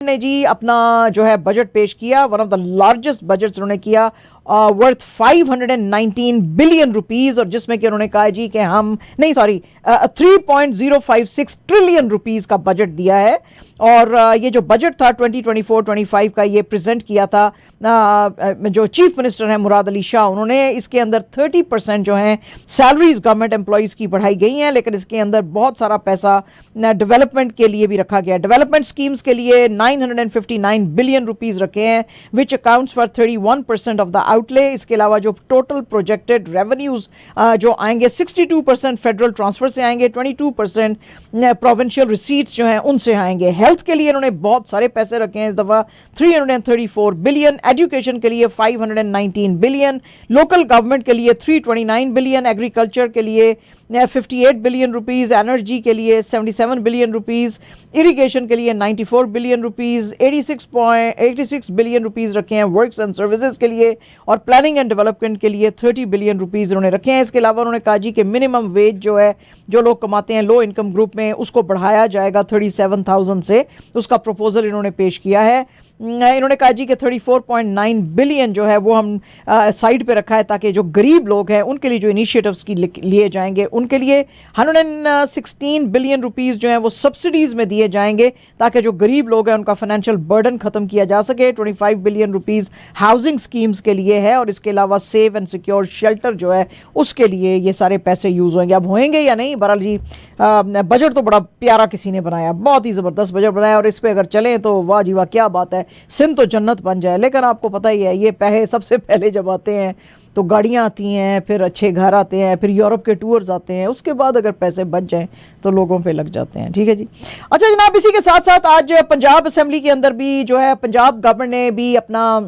ने जी अपना जो है बजट पेश किया, one of the largest budgets उन्होंने किया वर्थ 519 बिलियन रुपीज, और जिसमें कि उन्होंने कहा जी कि हम नहीं सॉरी 3.056 ट्रिलियन रुपीज का बजट दिया है। और ये जो बजट था 2024-25 का ये प्रेजेंट किया था जो चीफ मिनिस्टर हैं मुराद अली शाह, उन्होंने इसके अंदर 30% जो हैं सैलरीज गवर्नमेंट एम्प्लॉयज़ की बढ़ाई गई हैं, लेकिन इसके अंदर बहुत सारा पैसा डेवलपमेंट के लिए भी रखा गया। डेवलपमेंट स्कीम्स के लिए 959 बिलियन रुपीज़ रखे हैं, which accounts for 31% of the outlay. इसके अलावा जो टोटल प्रोजेक्टेड रेवेन्यूज़ जो आएंगे 62% फेडरल ट्रांसफर से आएंगे, 22% प्रोविंशियल रिसीट्स जो हैं उनसे आएंगे। हेल्थ के लिए इन्होंने बहुत सारे पैसे रखे हैं इस दफ़ा 334 बिलियन, एजुकेशन के लिए 519 बिलियन, लोकल गवर्नमेंट के लिए 329 बिलियन, एग्रीकल्चर के लिए 58 बिलियन रुपीज़, एनर्जी के लिए 77 बिलियन रुपीज़, इरिगेशन के लिए 94 बिलियन रुपीज़, 86 बिलियन रुपीज़ रखे हैं वर्क्स एंड सर्विसेज के लिए, और प्लानिंग एंड डेवलपमेंट के लिए 30 बिलियन रुपीज़ उन्होंने रखे हैं। इसके अलावा उन्होंने कहा जी कि मिनिमम वेज जो है जो लोग कमाते हैं लो इनकम ग्रुप में उसको बढ़ाया जाएगा 37,000 से, उसका प्रपोजल इन्होंने पेश किया है। इन्होंने कहा जी कि 34.9 बिलियन जो है वो हम साइड पे रखा है ताकि जो गरीब लोग हैं उनके लिए जो इनिशिएटिव्स की लिए जाएंगे उनके लिए 116 बिलियन रुपीस जो हैं वो सब्सिडीज़ में दिए जाएंगे ताकि जो गरीब लोग हैं उनका फाइनेंशियल बर्डन ख़त्म किया जा सके। 25 बिलियन रुपीस हाउसिंग स्कीम्स के लिए है, और इसके अलावा सेफ एंड सिक्योर शेल्टर जो है उसके लिए ये सारे पैसे यूज़ होंगे। अब होंगे या नहीं, बहरहाल जी बजट तो बड़ा प्यारा किसी ने बनाया, बहुत ही ज़बरदस्त बजट बनाया, और इस पर अगर चलें तो वाह जी वाह क्या बात है, सिंध तो जन्नत बन जाए। लेकिन आपको पता ही है ये पैसे सबसे पहले जब आते हैं तो गाड़ियाँ आती हैं, फिर अच्छे घर आते हैं, फिर यूरोप के टूर्स आते हैं, उसके बाद अगर पैसे बच जाएं तो लोगों पे लग जाते हैं। ठीक है जी। अच्छा जनाब, इसी के साथ साथ आज पंजाब असेंबली के अंदर भी जो है पंजाब गवर्नमेंट ने भी अपना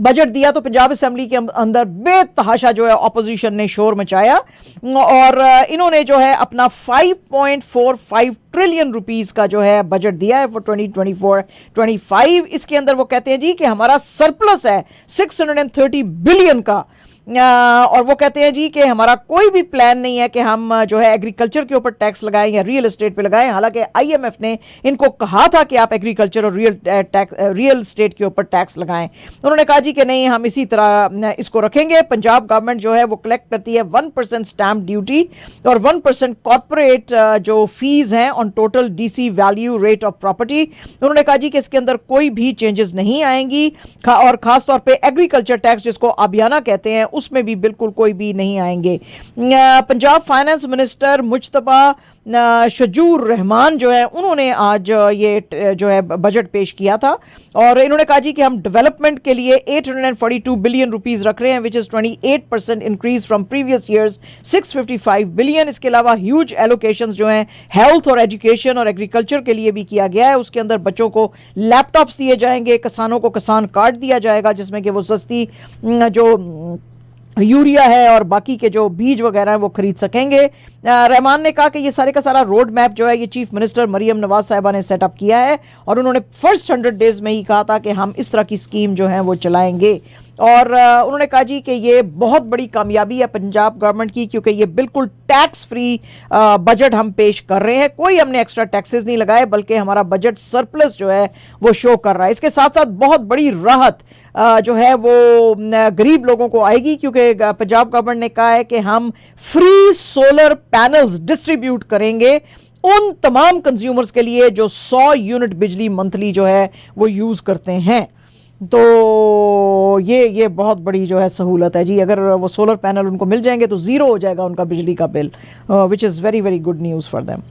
बजट दिया, तो पंजाब असेंबली के अंदर बेतहाशा जो है ऑपोजिशन ने शोर मचाया, और इन्होंने जो है अपना 5.45 ट्रिलियन रुपीस का जो है बजट दिया है फॉर 2024-25। इसके अंदर वो कहते हैं जी कि हमारा सरप्लस है 630 बिलियन का, और वो कहते हैं जी कि हमारा कोई भी प्लान नहीं है कि हम जो है एग्रीकल्चर के ऊपर टैक्स लगाएं या रियल एस्टेट पे लगाएं। हालांकि आईएमएफ ने इनको कहा था कि आप एग्रीकल्चर और रियल एस्टेट के ऊपर टैक्स लगाएं। उन्होंने कहा जी कि नहीं, हम इसी तरह इसको रखेंगे। पंजाब गवर्नमेंट जो है वो कलेक्ट करती है 1% स्टैम्प ड्यूटी और 1% कॉर्पोरेट जो फीस हैं on total DC value rate of property. उन्होंने कहा जी कि इसके अंदर कोई भी चेंजेस नहीं आएंगी, और खासतौर पर एग्रीकल्चर टैक्स जिसको आबियाना कहते हैं उसमें भी बिल्कुल कोई भी नहीं आएंगे। पंजाब फाइनेंस मिनिस्टर मुज्तबा शजूर रहमान जो है उन्होंने आज ये जो है बजट पेश किया था, और इन्होंने कहा जी कि हम डेवलपमेंट के लिए 842 बिलियन रुपीस रख रहे हैं, which is 28% increase from previous years 655 billion. इसके अलावा ह्यूज एलोकेशंस जो हैं हेल्थ और एजुकेशन और एग्रीकल्चर के लिए भी किया गया है। उसके अंदर बच्चों को लैपटॉप्स दिए जाएंगे, किसानों को किसान कार्ड दिया जाएगा जिसमें कि वो सस्ती जो यूरिया है और बाकी के जो बीज वगैरह हैं वो खरीद सकेंगे। रहमान ने कहा कि ये सारे का सारा रोड मैप जो है ये चीफ मिनिस्टर मरियम नवाज साहिबा ने सेटअप किया है, और उन्होंने फर्स्ट 100 डेज में ही कहा था कि हम इस तरह की स्कीम जो है वो चलाएंगे। और उन्होंने कहा जी कि ये बहुत बड़ी कामयाबी है पंजाब गवर्नमेंट की, क्योंकि ये बिल्कुल टैक्स फ्री बजट हम पेश कर रहे हैं, कोई हमने एक्स्ट्रा टैक्सेस नहीं लगाए, बल्कि हमारा बजट सरप्लस जो है वो शो कर रहा है। इसके साथ साथ बहुत बड़ी राहत जो है वो गरीब लोगों को आएगी, क्योंकि पंजाब गवर्नमेंट ने कहा है कि हम फ्री सोलर पैनल्स डिस्ट्रीब्यूट करेंगे उन तमाम कंज्यूमर्स के लिए जो 100 यूनिट बिजली मंथली जो है वो यूज़ करते हैं। तो ये बहुत बड़ी जो है सहूलत है जी। अगर वो सोलर पैनल उनको मिल जाएंगे तो ज़ीरो हो जाएगा उनका बिजली का bill, which is very very good news for them.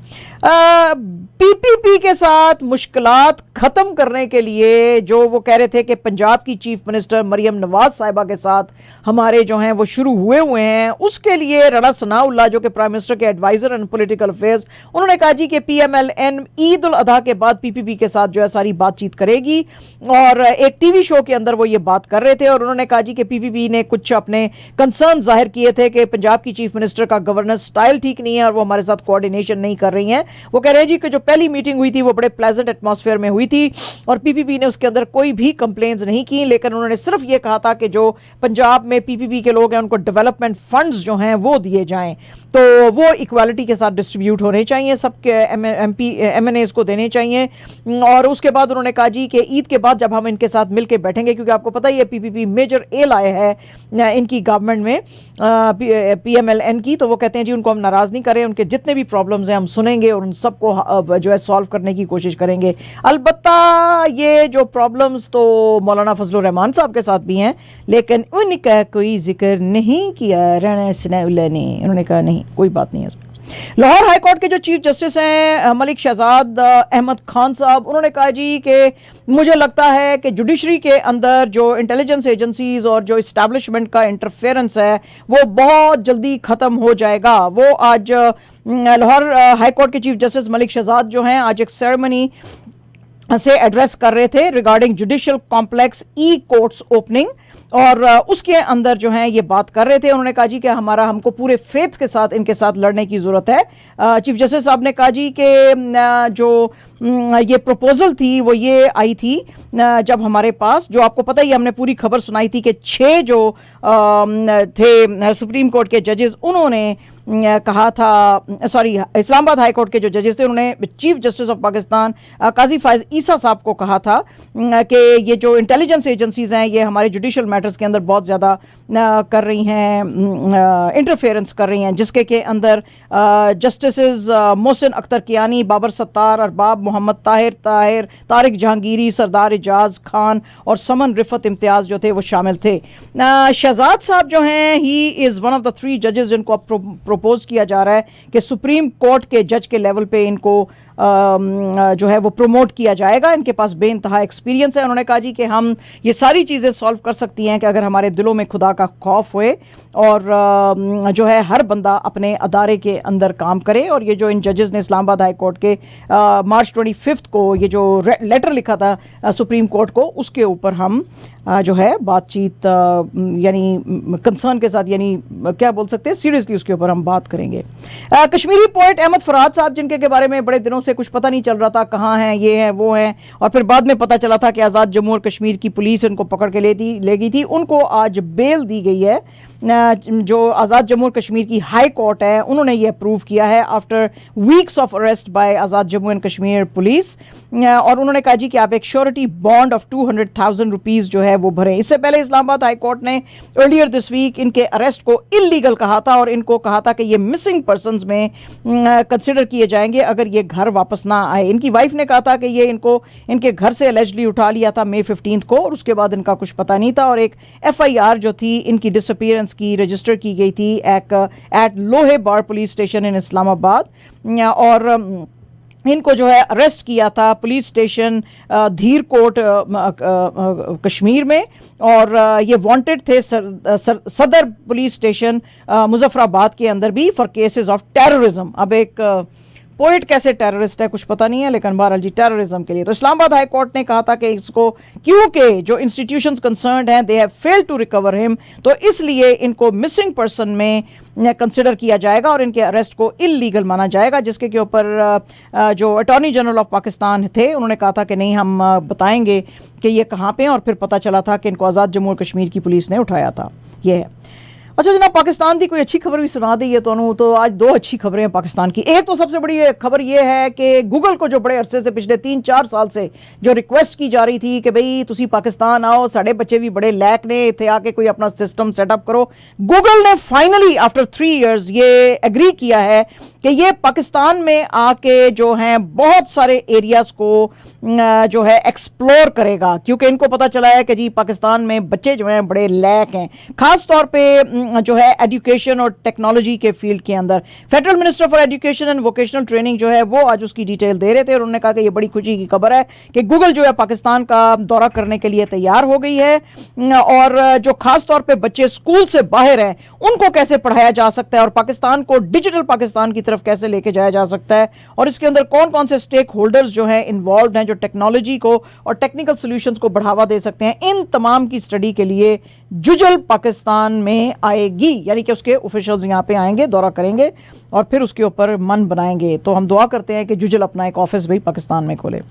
PPP के साथ मुश्किलात ख़त्म करने के लिए जो वो कह रहे थे कि पंजाब की चीफ मिनिस्टर मरियम नवाज साहिबा के साथ हमारे जो हैं वो शुरू हुए हैं, उसके लिए राणा सनाउल्लाह जो कि प्राइम मिनिस्टर के एडवाइज़र एंड पॉलिटिकल अफेयर्स, उन्होंने कहा जी कि पीएमएलएन ईद उल अजहा के बाद पीपीपी के साथ जो है सारी बातचीत करेगी। और एक टीवी टीवी शो के अंदर वो ये बात कर रहे थे और उन्होंने कहा जी कि पीपीपी ने कुछ अपने कंसर्न जाहिर किए थे कि पंजाब की चीफ मिनिस्टर का गवर्नेंस स्टाइल ठीक नहीं है और वो हमारे साथ कोऑर्डिनेशन नहीं कर रही हैं। वो कह रहे हैं जी कि जो पहली मीटिंग हुई थी वो बड़े प्लेजेंट एटमॉस्फेयर में हुई थी और पीपीपी ने उसके अंदर कोई भी कंप्लेंट्स नहीं की, लेकिन उन्होंने सिर्फ ये कहा था कि जो पंजाब में पीपीपी के लोग हैं उनको डेवलपमेंट फंड्स जो हैं वो दिए जाएं, तो वो इक्वालिटी के साथ डिस्ट्रीब्यूट होने चाहिए, सबके एमएनएस को देने चाहिए। और उसके बाद उन्होंने कहा जी कि ईद के बाद जब हम इनके साथ मिलकर बैठेंगे, क्योंकि आपको पता ही है पीपीपी मेजर एल आए है इनकी गवर्नमेंट में पीएमएलएन की, तो वो कहते हैं जी उनको हम नाराज़ नहीं करें, उनके जितने भी प्रॉब्लम्स हैं हम सुनेंगे और उन सबको जो है सॉल्व करने की कोशिश करेंगे। अलबत्ता ये जो प्रॉब्लम्स तो मौलाना फजलुर रहमान साहब के साथ भी हैं, लेकिन उनका कोई जिक्र नहीं किया राना सनाउल्लाह ने। उन्होंने कहा नहीं, कोई बात नहीं है इसमें। लाहौर हाई कोर्ट के जो चीफ जस्टिस हैं मलिक शहजाद अहमद खान साहब, उन्होंने कहा जी कि मुझे लगता है कि जुडिशरी के अंदर जो इंटेलिजेंस एजेंसीज और जो इस्टेब्लिशमेंट का इंटरफेरेंस है वो बहुत जल्दी ख़त्म हो जाएगा। वो आज लाहौर हाई कोर्ट के चीफ जस्टिस मलिक शहजाद जो हैं आज एक सेरेमनी से एड्रेस कर रहे थे रिगार्डिंग जुडिशियल कॉम्प्लेक्स ई कोर्ट्स ओपनिंग, और उसके अंदर जो है ये बात कर रहे थे। उन्होंने कहा जी कि हमको पूरे फेथ के साथ इनके साथ लड़ने की ज़रूरत है। चीफ जस्टिस साहब ने कहा जी कि जो ये प्रपोजल थी वो ये आई थी जब हमारे पास, जो आपको पता ही हमने पूरी खबर सुनाई थी कि 6 जो थे सुप्रीम कोर्ट के जजेस, उन्होंने कहा था, सॉरी इस्लामाबाद हाई कोर्ट के जो जजेस थे उन्होंने चीफ जस्टिस ऑफ पाकिस्तान काजी फायज ईसा साहब को कहा था कि ये जो इंटेलिजेंस एजेंसीज हैं ये हमारे जुडिशल मैटर्स के अंदर बहुत ज़्यादा कर रही हैं, इंटरफेरेंस कर रही हैं, जिसके के अंदर जस्टिस मोहसिन अख्तर कियानी, बाबर सत्तार, अरबाब मोहम्मद ताहिर, तारिक जहांगीरी, सरदार एजाज खान और समन रिफत इम्तियाज़ जो थे वो शामिल थे। शहजाद साहब जो हैं he is one of the 3 जजेस जिनको अब प्रपोज किया जा रहा है कि सुप्रीम कोर्ट के जज के लेवल पे इनको जो है वो प्रमोट किया जाएगा। इनके पास बेइंतहा एक्सपीरियंस है। उन्होंने कहा जी कि हम ये सारी चीज़ें सॉल्व कर सकती हैं कि अगर हमारे दिलों में खुदा का खौफ होए और जो है हर बंदा अपने अदारे के अंदर काम करे। और ये जो इन जजेस ने इस्लामाबाद हाई कोर्ट के मार्च 25 को ये जो लेटर लिखा था सुप्रीम कोर्ट को, उसके ऊपर हम जो है बातचीत यानी कंसर्न के साथ, यानी क्या बोल सकते हैं, सीरियसली उसके ऊपर हम बात करेंगे। कश्मीरी पोइट अहमद फराद साहब, जिनके बारे में बड़े दिनों से कुछ पता नहीं चल रहा था, कहाँ हैं, ये हैं वो हैं, और फिर बाद में पता चला था कि आज़ाद जम्मू और कश्मीर की पुलिस उनको पकड़ के ले गई थी, उनको आज बेल दी गई है। जो आज़ाद जम्मू और कश्मीर की हाई कोर्ट है उन्होंने ये अप्रूव किया है after weeks of arrest by Azad Jammu and Kashmir police. और उन्होंने कहा जी कि आप एक श्योरिटी बॉन्ड ऑफ 200,000 रुपीज़ जो है वो भरें। इससे पहले इस्लामाबाद हाई कोर्ट ने अर्लियर दिस वीक इनके अरेस्ट को इलीगल कहा था और इनको कहा था कि ये मिसिंग पर्सनस में कंसिडर किए जाएंगे अगर ये घर वापस ना आए। इनकी वाइफ ने कहा था कि ये इनके घर से एलिजिडली उठा लिया था मई 15 को और उसके बाद इनका कुछ पता नहीं था। और एक FIR जो थी इनकी डिसअपीयरेंस की रजिस्टर की गई थी एट लोहे बार पुलिस स्टेशन इन इस्लामाबाद, और इनको जो है अरेस्ट किया था पुलिस स्टेशन धीरकोट कश्मीर में, और ये वांटेड थे सदर पुलिस स्टेशन मुजफ्फराबाद के अंदर भी फॉर केसेस ऑफ टेररिज्म। अब एक पोइट कैसे टेररिस्ट है कुछ पता नहीं है, लेकिन बहरहाल जी टेररिज्म के लिए। तो इस्लामाबाद हाई कोर्ट ने कहा था कि इसको क्योंकि जो इंस्टीट्यूशंस कंसर्न्ड हैं they have failed to recover him, तो इसलिए इनको मिसिंग पर्सन में कंसिडर किया जाएगा और इनके अरेस्ट को इलीगल माना जाएगा। जिसके के ऊपर जो अटॉर्नी जनरल ऑफ पाकिस्तान थे उन्होंने कहा था कि नहीं, हम बताएंगे कि ये कहाँ पे हैं, और फिर पता चला था कि इनको आज़ाद जम्मू और कश्मीर की पुलिस ने उठाया था। ये है। अच्छा जनाब, पाकिस्तान की कोई अच्छी खबर भी सुना दी है तो आज 2 अच्छी खबरें हैं पाकिस्तान की। एक तो सबसे बड़ी खबर ये है कि गूगल को जो बड़े अरसे से पिछले 3-4 साल से जो रिक्वेस्ट की जा रही थी कि भाई तुसी पाकिस्तान आओ, साढ़े बच्चे भी बड़े लैक ने, इतने आके कोई अपना सिस्टम सेटअप करो, गूगल ने फाइनली आफ्टर 3 ईयर्स ये एग्री किया है कि ये पाकिस्तान में आके जो हैं बहुत सारे एरियाज़ को जो है एक्सप्लोर करेगा, क्योंकि इनको पता चला है कि जी पाकिस्तान में बच्चे जो हैं बड़े लैक हैं। ख़ास तौर पे जो है एजुकेशन और टेक्नोलॉजी के फील्ड के अंदर। Federal minister for education and vocational training जो है वो आज उसकी डिटेल दे रहे थे और उन्होंने कहा कि ये बड़ी खुशी की खबर है कि गूगल जो है पाकिस्तान का दौरा करने के लिए तैयार हो गई है और जो खास तौर पे बच्चे स्कूल से बाहर हैं उनको कैसे पढ़ाया जा सकता है और पाकिस्तान को डिजिटल पाकिस्तान की तरफ कैसे लेके जाया जा सकता है और इसके अंदर कौन कौन से स्टेक होल्डर्स जो हैं इन्वॉल्व हैं जो टेक्नोलॉजी को और टेक्निकल सॉल्यूशंस को बढ़ावा दे सकते हैं, इन तमाम की स्टडी के लिए जुजल पाकिस्तान में आएगी। यानी कि उसके ऑफिशियल्स यहां पे आएंगे, दौरा करेंगे और फिर उसके ऊपर मन बनाएंगे। तो हम दुआ करते हैं कि जुजल अपना एक ऑफिस भी पाकिस्तान में खोले।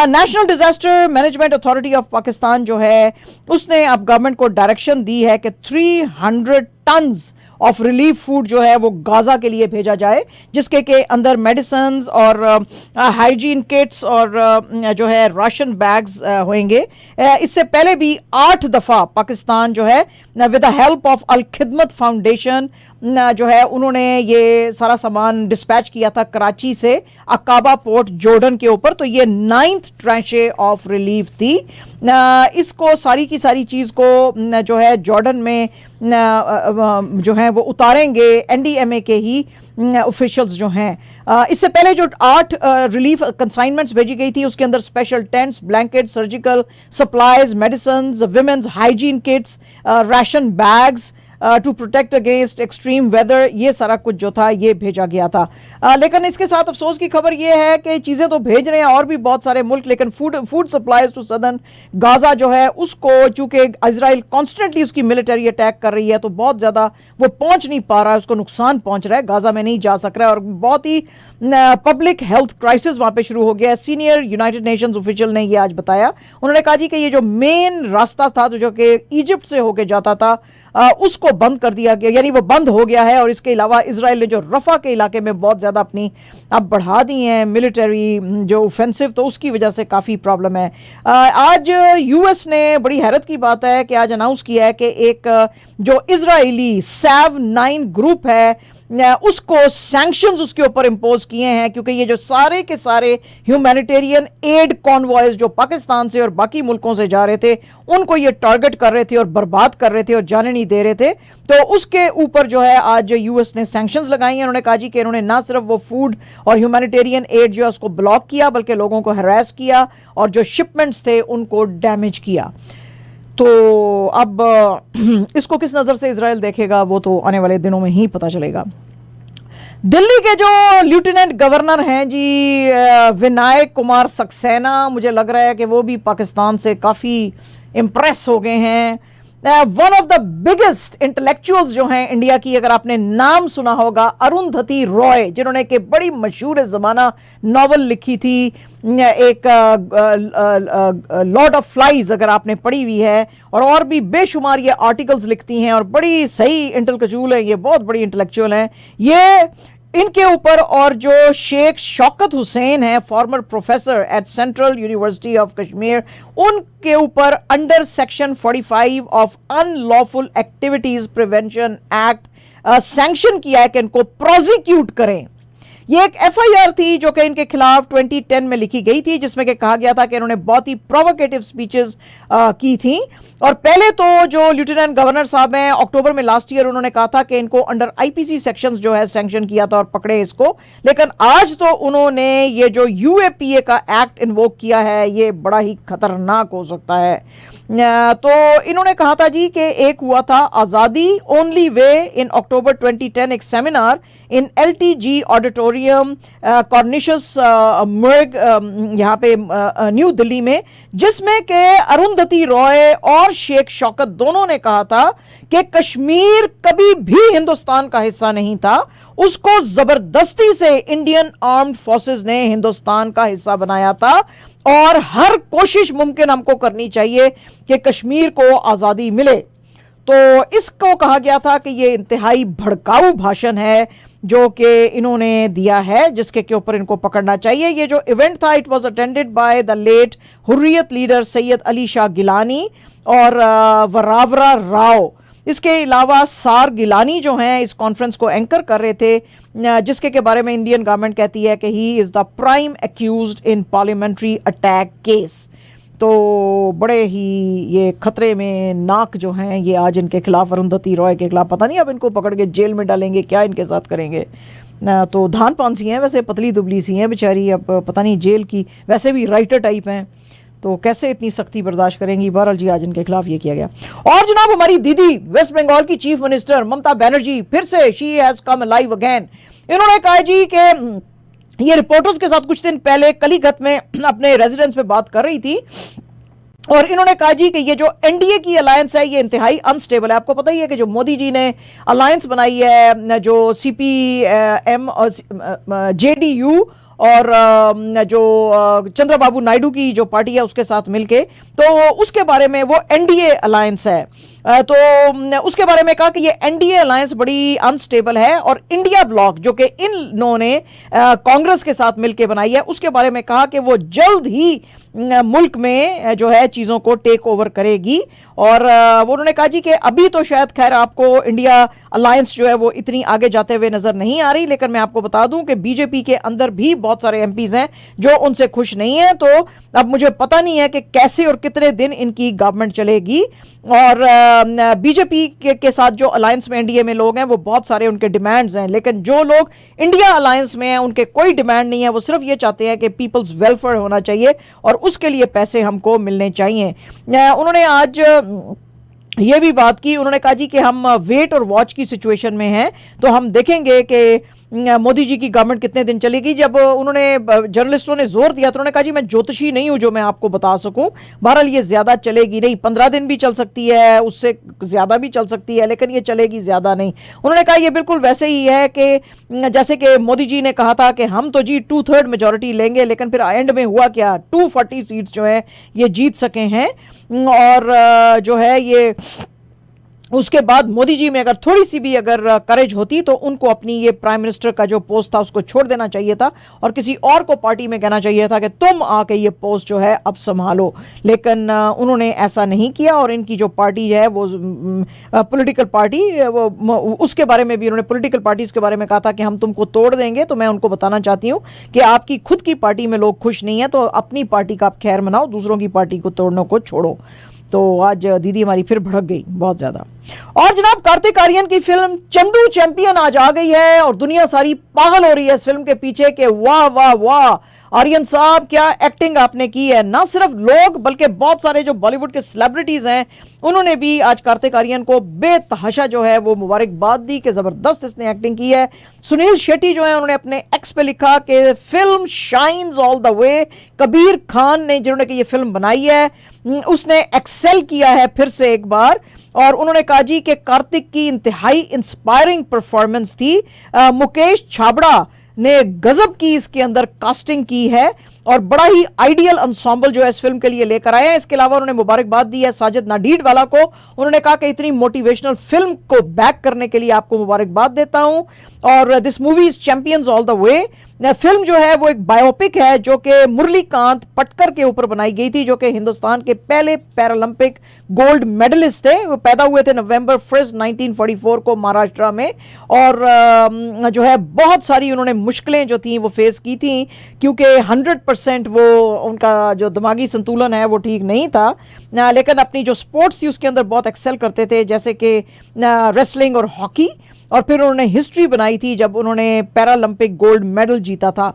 National disaster management authority of Pakistan जो है उसने अब गवर्नमेंट को डायरेक्शन दी है कि 300 टन्स ऑफ रिलीफ फूड जो है वो गाजा के लिए भेजा जाए, जिसके के अंदर मेडिसिन और हाइजीन किट्स और जो है राशन बैग्स होंगे। इससे पहले भी 8 दफ़ा पाकिस्तान जो है विद द हेल्प ऑफ अल खिदमत फाउंडेशन जो है उन्होंने ये सारा सामान डिस्पैच किया था कराची से अकाबा पोर्ट जॉर्डन के ऊपर। तो ये 9th ट्रांशे ऑफ रिलीफ थी। इसको सारी की सारी चीज़ को जो है जॉर्डन में जो है वो उतारेंगे एनडीएमए के ही ऑफिशियल्स जो हैं। इससे पहले जो 8 रिलीफ कंसाइनमेंट्स भेजी गई थी उसके अंदर special tents, blanket, surgical supplies, medicine, women's hygiene kits, ration bags to protect against extreme weather, ये सारा कुछ जो था ये भेजा गया था। लेकिन इसके साथ अफसोस की खबर ये है कि चीज़ें तो भेज रहे हैं और भी बहुत सारे मुल्क, लेकिन food supplies to southern Gaza जो है उसको चूंकि इजराइल कॉन्स्टेंटली उसकी मिलिट्री अटैक कर रही है तो बहुत ज़्यादा वो पहुंच नहीं पा रहा है, उसको नुकसान पहुंच रहा है, गाजा में नहीं जा सक रहा है और बहुत ही पब्लिक हेल्थ क्राइसिस वहाँ पे शुरू हो गया है। सीनियर यूनाइटेड नेशंस ऑफिशियल ने ये आज बताया। उन्होंने कहा जी कि ये जो मेन रास्ता था जो कि इजिप्ट से होके जाता था उसको बंद कर दिया गया, यानी वो बंद हो गया है। और इसके अलावा इजराइल ने जो रफा के इलाके में बहुत ज़्यादा अपनी अब बढ़ा दी हैं मिलिट्री जो ऑफेंसिव, तो उसकी वजह से काफ़ी प्रॉब्लम है। आज यूएस ने, बड़ी हैरत की बात है कि आज अनाउंस किया है कि एक जो इजरायली SAV-9 ग्रुप है उसको सैंक्शंस उसके ऊपर इंपोज किए हैं क्योंकि ये जो सारे के सारे ह्यूमैनिटेरियन एड कॉन्वॉयज जो पाकिस्तान से और बाकी मुल्कों से जा रहे थे उनको ये टारगेट कर रहे थे और बर्बाद कर रहे थे और जाने नहीं दे रहे थे। तो उसके ऊपर जो है आज यूएस ने सैंक्शंस लगाई हैं। उन्होंने कहा जी कि इन्होंने ना सिर्फ वो फूड और ह्यूमैनिटेरियन एड जो है उसको ब्लॉक किया बल्कि लोगों को हरास किया और जो शिपमेंट्स थे उनको डैमेज किया। तो अब इसको किस नज़र से इजराइल देखेगा वो तो आने वाले दिनों में ही पता चलेगा। दिल्ली के जो लेफ्टिनेंट गवर्नर हैं जी विनायक कुमार सक्सेना, मुझे लग रहा है कि वो भी पाकिस्तान से काफ़ी इम्प्रेस हो गए हैं। One of the biggest intellectuals जो हैं इंडिया की, अगर आपने नाम सुना होगा अरुंधति रॉय, जिन्होंने कि बड़ी मशहूर ज़माना नावल लिखी थी एक लॉर्ड ऑफ फ्लाइज, अगर आपने पढ़ी हुई है, और भी बेशुमार ये आर्टिकल्स लिखती हैं और बड़ी सही इंटेलेक्चुअल है, ये बहुत बड़ी इंटेलेक्चुअल हैं ये। इनके ऊपर और जो शेख शौकत हुसैन है farmer professor at central university of Kashmir, उनके ऊपर under section 45 of unlawful activities prevention act sanction किया है कि इनको प्रोसिक्यूट करें। ये एक एफआईआर थी जो कि इनके खिलाफ 2010 में लिखी गई थी जिसमें कि कहा गया था कि इन्होंने बहुत ही प्रोवोकेटिव स्पीचेस की थी। और पहले तो जो लेफ्टिनेंट गवर्नर साहब हैं अक्टूबर में लास्ट ईयर उन्होंने कहा था कि इनको अंडर आईपीसी सेक्शंस जो है सैंक्शन किया था और पकड़े इसको, लेकिन आज तो उन्होंने ये जो यूएपीए का एक्ट इन्वोक किया है ये बड़ा ही खतरनाक हो सकता है। तो इन्होंने कहा था जी कि एक हुआ था आज़ादी ओनली वे इन अक्टूबर 2010 एक सेमिनार इन एलटीजी ऑडिटोरियम कॉर्निशस मर्ग यहाँ पे न्यू दिल्ली में, जिसमें के अरुंधति रॉय और शेख शौकत दोनों ने कहा था कि कश्मीर कभी भी हिंदुस्तान का हिस्सा नहीं था, उसको जबरदस्ती से इंडियन आर्म्ड फोर्सेस ने हिंदुस्तान का हिस्सा बनाया था और हर कोशिश मुमकिन हमको करनी चाहिए कि कश्मीर को आज़ादी मिले। तो इसको कहा गया था कि ये इंतहाई भड़काऊ भाषण है जो कि इन्होंने दिया है जिसके के ऊपर इनको पकड़ना चाहिए। ये जो इवेंट था it was attended by the late Hurriyat leader Syed Ali Shah Geelani और वरावरा राव। इसके अलावा सार गिलानी जो हैं इस कॉन्फ्रेंस को एंकर कर रहे थे, जिसके के बारे में इंडियन गवर्नमेंट कहती है कि he is the prime accused in parliamentary attack case. तो बड़े ही ये खतरे में नाक जो हैं ये आज इनके खिलाफ, अरुंधति रॉय के खिलाफ, पता नहीं अब इनको पकड़ के जेल में डालेंगे, क्या इनके साथ करेंगे। तो धान पान सी हैं वैसे, पतली दुबली सी हैं बेचारी, अब पता नहीं जेल की, वैसे भी राइटर टाइप हैं तो कैसे इतनी सख्ती बर्दाश्त करेंगी। बहरहाल जी आज इनके खिलाफ ये किया गया। और जनाब हमारी दीदी वेस्ट बंगाल की चीफ मिनिस्टर ममता बनर्जी फिर से she has come alive again. इन्होंने कहा जी कि ये रिपोर्टर्स के साथ कुछ दिन पहले कलीगत में अपने रेजिडेंस पे बात कर रही थी और इन्होंने कहा जी कि ये जो एनडीए की अलायंस है ये इंतहाई अनस्टेबल है। आपको पता ही है कि जो मोदी जी ने अलायंस बनाई है, जो सीपीएम और जेडीयू और जो चंद्रबाबू नायडू की जो पार्टी है उसके साथ मिलके, तो उसके बारे में वो एनडीए अलायंस है। तो उसके बारे में कहा कि ये एनडीए अलायंस बड़ी अनस्टेबल है और इंडिया ब्लॉक जो कि इन्होंने कांग्रेस के साथ मिलकर बनाई है, उसके बारे में कहा कि वो जल्द ही मुल्क में जो है चीज़ों को टेक ओवर करेगी। और वो उन्होंने कहा जी कि अभी तो शायद खैर आपको इंडिया अलायंस जो है वो इतनी आगे जाते हुए नज़र नहीं आ रही, लेकिन मैं आपको बता दूं कि बीजेपी के अंदर भी बहुत सारे एमपीज़ हैं जो उनसे खुश नहीं हैं। तो अब मुझे पता नहीं है कि कैसे और कितने दिन इनकी गवर्नमेंट चलेगी। और बीजेपी के साथ जो अलायंस में एनडीए में लोग हैं वो बहुत सारे उनके डिमांड्स हैं, लेकिन जो लोग इंडिया अलायंस में हैं उनके कोई डिमांड नहीं है। वो सिर्फ ये चाहते हैं कि पीपल्स वेलफेयर होना चाहिए और उसके लिए पैसे हमको मिलने चाहिए। उन्होंने आज ये भी बात की, उन्होंने कहा जी कि हम वेट और वॉच की सिचुएशन में हैं, तो हम देखेंगे कि मोदी जी की गवर्नमेंट कितने दिन चलेगी। जब उन्होंने जर्नलिस्टों ने जोर दिया तो उन्होंने कहा जी मैं ज्योतिषी नहीं हूं जो मैं आपको बता सकूं, बहरहाल ये ज्यादा चलेगी नहीं, 15 दिन भी चल सकती है, उससे ज्यादा भी चल सकती है, लेकिन ये चलेगी ज्यादा नहीं। उन्होंने कहा ये बिल्कुल वैसे ही है कि जैसे कि मोदी जी ने कहा था कि हम तो जी 2/3 मेजोरिटी लेंगे, लेकिन फिर एंड में हुआ क्या, 240 सीट्स जो है ये जीत सके हैं। और जो है ये उसके बाद मोदी जी में अगर थोड़ी सी भी अगर करेज होती तो उनको अपनी ये प्राइम मिनिस्टर का जो पोस्ट था उसको छोड़ देना चाहिए था और किसी और को पार्टी में कहना चाहिए था कि तुम आके ये पोस्ट जो है अब संभालो, लेकिन उन्होंने ऐसा नहीं किया। और इनकी जो पार्टी है वो पॉलिटिकल पार्टी, उसके बारे में भी उन्होंने पॉलिटिकल पार्टीज के बारे में कहा था कि हम तुमको तोड़ देंगे। तो मैं उनको बताना चाहती हूँ कि आपकी खुद की पार्टी में लोग खुश नहीं है तो अपनी पार्टी का आप खैर मनाओ, दूसरों की पार्टी को तोड़ने को छोड़ो। तो आज दीदी हमारी फिर भड़क गई बहुत ज्यादा। और जनाब कार्तिक आर्यन की फिल्म चंदू चैंपियन आज आ गई है और दुनिया सारी पागल हो रही है इस फिल्म के पीछे के वाह वाह वाह आर्यन साहब क्या एक्टिंग आपने की है। ना सिर्फ लोग बल्कि बहुत सारे जो बॉलीवुड के सेलिब्रिटीज हैं उन्होंने भी आज कार्तिक आर्यन को बेतहाशा जो है वो मुबारकबाद दी कि जबरदस्त इसने एक्टिंग की है। सुनील शेट्टी जो है उन्होंने अपने एक्स पे लिखा कि film shines all the way. Kabir Khan ने जिन्होंने कि ये फिल्म बनाई है उसने एक्सेल किया है फिर से एक बार और उन्होंने कहा जी कि कार्तिक की इंतहाई इंस्पायरिंग परफॉर्मेंस थी। मुकेश छाबड़ा ने गजब की इसके अंदर कास्टिंग की है और बड़ा ही आइडियल अंसॉम्बल जो है इस फिल्म के लिए लेकर आए हैं। इसके अलावा उन्होंने मुबारकबाद दी है साजिद नाडीडवाला को। उन्होंने कहा कि इतनी मोटिवेशनल फिल्म को बैक करने के लिए आपको मुबारकबाद देता हूं और this movie is champions all the way. Film जो है वो एक बायोपिक है जो कि मुरलीकांत पटकर के ऊपर बनाई गई थी जो कि हिंदुस्तान के पहले पैरालंपिक गोल्ड मेडलिस्ट थे। वो पैदा हुए थे नवंबर 1 1944 को महाराष्ट्र में और जो है बहुत सारी उन्होंने मुश्किलें जो थी वो फेस की थी क्योंकि 100% वो उनका जो दिमागी संतुलन है वो ठीक नहीं था, लेकिन अपनी जो स्पोर्ट्स थी उसके अंदर बहुत एक्सेल करते थे जैसे कि रेसलिंग और हॉकी। और फिर उन्होंने हिस्ट्री बनाई थी जब उन्होंने पैरालंपिक गोल्ड मेडल जीता था।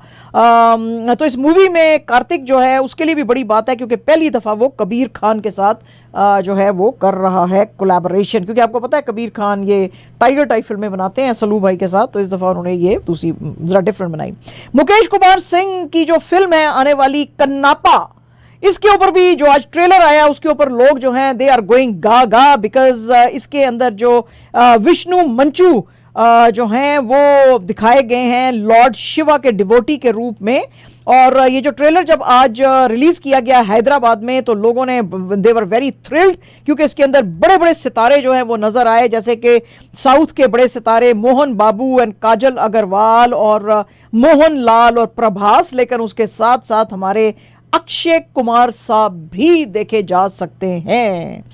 तो इस मूवी में कार्तिक जो है उसके लिए भी बड़ी बात है क्योंकि पहली दफ़ा वो कबीर खान के साथ जो है वो कर रहा है कोलैबोरेशन, क्योंकि आपको पता है कबीर खान ये टाइगर टाइप फिल्में बनाते हैं सलू भाई के साथ, तो इस दफ़ा उन्होंने ये दूसरी ज़रा डिफरेंट बनाई। मुकेश कुमार सिंह की जो फिल्म है आने वाली कन्नापा, इसके ऊपर भी जो आज ट्रेलर आया उसके ऊपर लोग जो हैं दे आर गोइंग गा गा बिकॉज इसके अंदर जो विष्णु मंचू जो हैं वो दिखाए गए हैं लॉर्ड शिवा के डिवोटी के रूप में। और ये जो ट्रेलर जब आज रिलीज किया गया हैदराबाद में तो लोगों ने दे वर वेरी थ्रिल्ड क्योंकि इसके अंदर बड़े बड़े सितारे जो हैं वो नजर आए जैसे कि साउथ के बड़े सितारे मोहन बाबू एंड काजल अग्रवाल और मोहन लाल और प्रभास, लेकिन उसके साथ साथ हमारे अक्षय कुमार साहब भी देखे जा सकते हैं।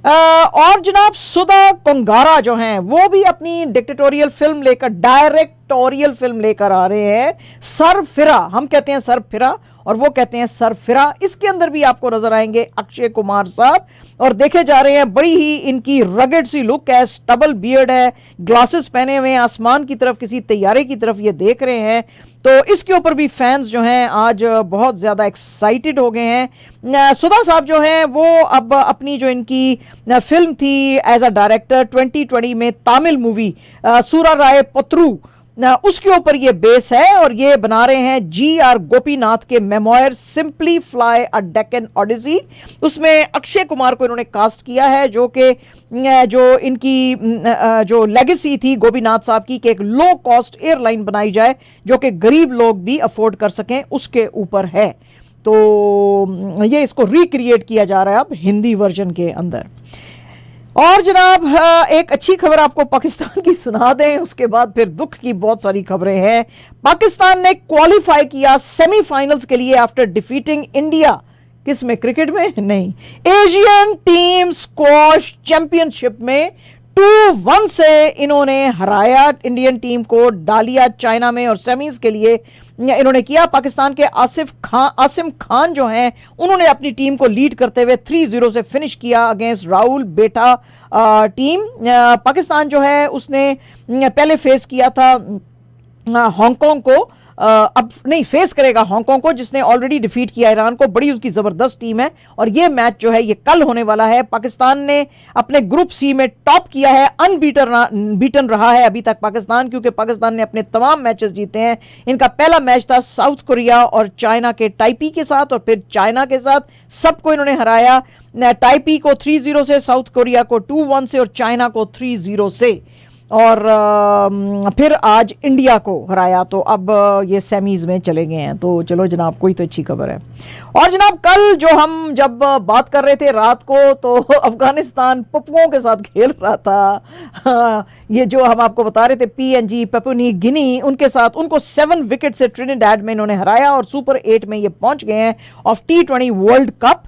और जनाब सुधा कंगारा जो हैं वो भी अपनी डिक्टेटोरियल फिल्म लेकर डायरेक्टोरियल फिल्म लेकर आ रहे हैं, सर फिरा, हम कहते हैं सर फिरा, और वो कहते हैं सरफिरा। इसके अंदर भी आपको नजर आएंगे अक्षय कुमार साहब, और देखे जा रहे हैं बड़ी ही इनकी रगड़ सी लुक है, स्टबल बियर्ड है, ग्लासेस पहने हुए हैं, आसमान की तरफ किसी तैयारे की तरफ ये देख रहे हैं। तो इसके ऊपर भी फैंस जो हैं आज बहुत ज़्यादा एक्साइटेड हो गए हैं। सुधा साहब जो हैं वो अब अपनी जो इनकी फिल्म थी एज अ डायरेक्टर 2020 में तमिल मूवी सूरा राय पत्रू, उसके ऊपर ये बेस है और ये बना रहे हैं GR गोपीनाथ के memoir simply fly a Deccan odyssey. उसमें अक्षय कुमार को इन्होंने कास्ट किया है, जो कि जो इनकी जो लेगेसी थी गोपीनाथ साहब की कि एक लो कॉस्ट एयरलाइन बनाई जाए जो कि गरीब लोग भी अफोर्ड कर सकें, उसके ऊपर है। तो ये इसको रिक्रिएट किया जा रहा है अब हिंदी वर्जन के अंदर। और जनाब एक अच्छी खबर आपको पाकिस्तान की सुना दें, उसके बाद फिर दुख की बहुत सारी खबरें हैं। पाकिस्तान ने क्वालिफाई किया सेमीफाइनल्स के लिए आफ्टर डिफीटिंग इंडिया। किस में? क्रिकेट में नहीं, एशियन टीम स्क्वॉश चैंपियनशिप में 2-1 से इन्होंने हराया इंडियन टीम को, डालिया चाइना में, और सेमीज के लिए इन्होंने किया। पाकिस्तान के आसिम खान जो हैं उन्होंने अपनी टीम को लीड करते हुए 3-0 से फिनिश किया अगेंस्ट राहुल बेटा टीम। पाकिस्तान जो है उसने पहले फेस किया था हांगकांग को, अब नहीं फेस करेगा हांगकांग को जिसने ऑलरेडी डिफीट किया ईरान को। बड़ी उसकी जबरदस्त टीम है और ये मैच जो है ये कल होने वाला है। पाकिस्तान ने अपने ग्रुप सी में टॉप किया है, अनबीटन रहा है अभी तक पाकिस्तान, क्योंकि पाकिस्तान ने अपने तमाम मैचेस जीते हैं। इनका पहला मैच था साउथ कोरिया और चाइना के टाइपी के साथ, और फिर चाइना के साथ सबको इन्होंने हराया। टाइपी को 3-0 से, साउथ कोरिया को 2-1 से और चाइना को 3-0 से, और फिर आज इंडिया को हराया। तो अब ये सेमीज में चले गए हैं। तो चलो जनाब, कोई तो अच्छी खबर है। और जनाब कल जो हम जब बात कर रहे थे रात को, तो अफगानिस्तान पप्पुओं के साथ खेल रहा था। ये जो हम आपको बता रहे थे PNG पपुआ न्यू गिनी, उनके साथ उनको 7 विकेट से ट्रिनिडाड में इन्होंने हराया और सुपर 8 में ये पहुंच गए हैं ऑफ T20 वर्ल्ड कप।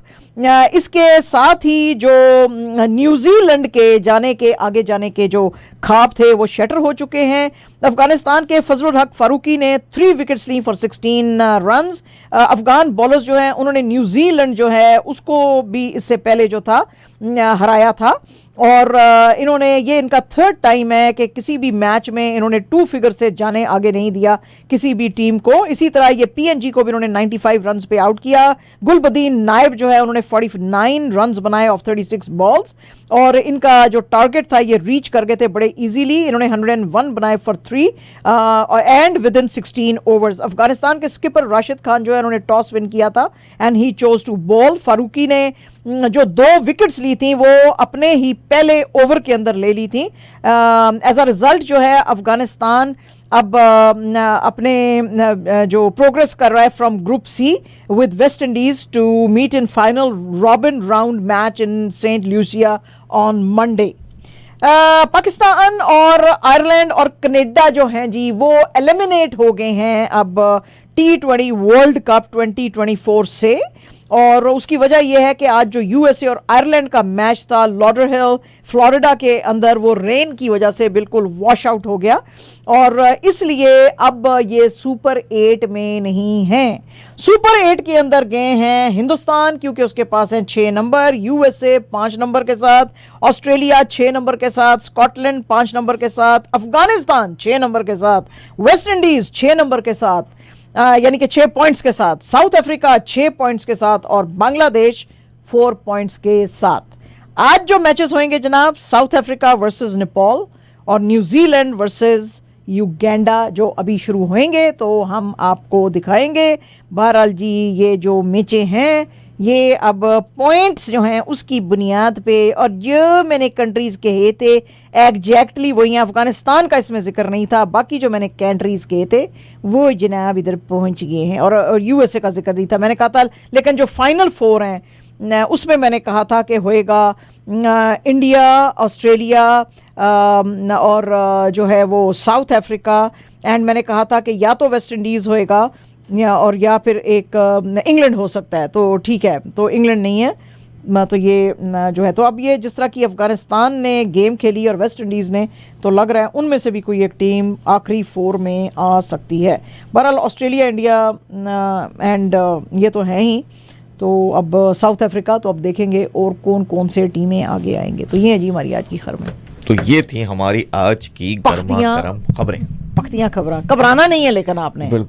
इसके साथ ही जो न्यूजीलैंड के आगे जाने के जो ख्वाब थे वो शटर हो चुके हैं। अफगानिस्तान के फजलुल हक फारूकी ने 3 विकेट्स ली फॉर 16 रन्स। अफगान बॉलर्स जो हैं उन्होंने न्यूजीलैंड जो है उसको भी इससे पहले जो था हराया था, और इन्होंने ये इनका 3rd टाइम है कि किसी भी मैच में इन्होंने 2 फिगर से जाने आगे नहीं दिया किसी भी टीम को। इसी तरह ये PNG को भी इन्होंने 95 रन्स पे आउट किया। गुलबदीन नायब जो है उन्होंने 49 रन्स बनाए ऑफ 36 बॉल्स, और इनका जो टारगेट था ये रीच कर गए थे बड़े इजीली। इन्होंने 101 बनाए for 3 and with in 16 overs. Afghanistan के स्किपर राशिद खान जो है उन्होंने टॉस विन किया था and he chose to bowl. Farooqi ने जो 2 विकेट्स ली थी वो अपने ही पहले ओवर के अंदर ले ली थी। एज अ रिजल्ट जो है अफगानिस्तान अब अपने जो प्रोग्रेस कर रहा है from group C with West Indies to meet in final robin round match in Saint Lucia on Monday. Pakistan और आयरलैंड और कनाडा जो हैं जी वो एलिमिनेट हो गए हैं अब T20 वर्ल्ड कप 2024 से, और उसकी वजह यह है कि आज जो USA और आयरलैंड का मैच था लॉडरहिल फ्लोरिडा के अंदर, वो रेन की वजह से बिल्कुल वॉश आउट हो गया, और इसलिए अब ये सुपर 8 में नहीं हैं। सुपर 8 के अंदर गए हैं हिंदुस्तान क्योंकि उसके पास हैं 6 नंबर, USA 5 नंबर के साथ, ऑस्ट्रेलिया 6 नंबर के साथ, स्कॉटलैंड 5 नंबर के साथ, अफगानिस्तान 6 नंबर के साथ, वेस्ट इंडीज 6 नंबर के साथ यानी कि 6 पॉइंट्स के साथ, साउथ अफ्रीका 6 पॉइंट्स के साथ, और बांग्लादेश 4 पॉइंट्स के साथ। आज जो मैचेस होंगे जनाब, साउथ अफ्रीका वर्सेस नेपाल और न्यूजीलैंड वर्सेस युगांडा जो अभी शुरू होंगे, तो हम आपको दिखाएंगे। बहरहाल जी ये जो मैचें हैं ये अब पॉइंट्स जो हैं उसकी बुनियाद पे, और जो मैंने कंट्रीज़ कहे थे एग्जैक्टली वही हैं। अफगानिस्तान का इसमें जिक्र नहीं था, बाकी जो मैंने कंट्रीज़ कहे थे वो जनाब इधर पहुंच गए हैं, और USA का जिक्र नहीं था मैंने कहा था। लेकिन जो फाइनल 4 हैं उसमें मैंने कहा था कि होएगा इंडिया, ऑस्ट्रेलिया और जो है वो साउथ अफ्रीका, एंड मैंने कहा था कि या तो वेस्ट इंडीज़ होएगा और या फिर एक इंग्लैंड हो सकता है। तो ठीक है, तो इंग्लैंड नहीं है, तो ये जो है, तो अब ये जिस तरह की अफ़गानिस्तान ने गेम खेली और वेस्ट इंडीज़ ने, तो लग रहा है उनमें से भी कोई एक टीम आखिरी 4 में आ सकती है। बहरहाल ऑस्ट्रेलिया, इंडिया एंड ये तो हैं ही, तो अब साउथ अफ्रीका, तो अब देखेंगे और कौन कौन से टीमें आगे आएंगे। तो ये है जी हमारी आज की खबरें। तो ये थी हमारी आज की गर्मा गर्म खबरें। पख्तियाँ खबरें, घबराना नहीं है लेकिन आपने। बिल्कुल।